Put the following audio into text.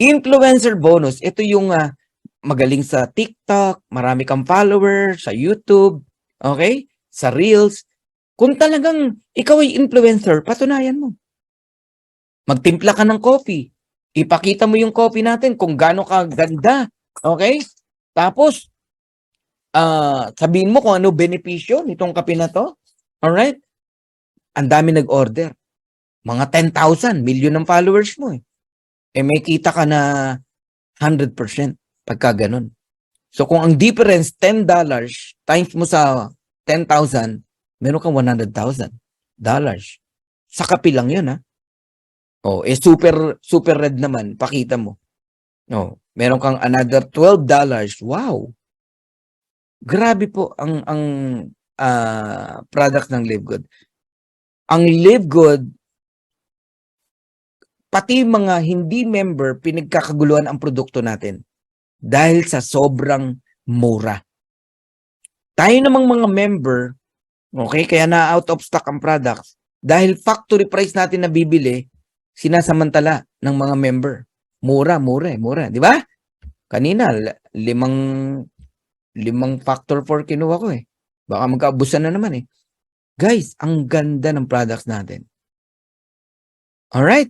Influencer bonus, ito yung magaling sa TikTok, marami kang follower, sa YouTube, okay? Sa Reels. Kung talagang ikaw ay influencer, patunayan mo. Magtimpla ka ng coffee. Ipakita mo yung coffee natin kung gaano kaganda. Okay? Tapos, sabihin mo kung ano benepisyo nitong kape na to. Alright? Ang dami nag-order. Mga 10,000, million ng followers mo eh. May kita ka na 100% pagka ganun. So kung ang difference $10 times mo sa 10,000, meron kang $100,000. Sa kape lang 'yun ha. Super red naman, pakita mo. Meron kang another $12. Wow. Grabe po ang product ng Live Good. Ang Live Good, pati mga hindi member, pinagkakaguluhan ang produkto natin dahil sa sobrang mura. Tayo namang mga member, okay, kaya na out of stock ang products, dahil factory price natin na bibili, sinasamantala ng mga member. Mura, di ba? Kanina, limang factor 4 kinuha ko eh. Baka magkaabusan na naman eh. Guys, ang ganda ng products natin. Alright?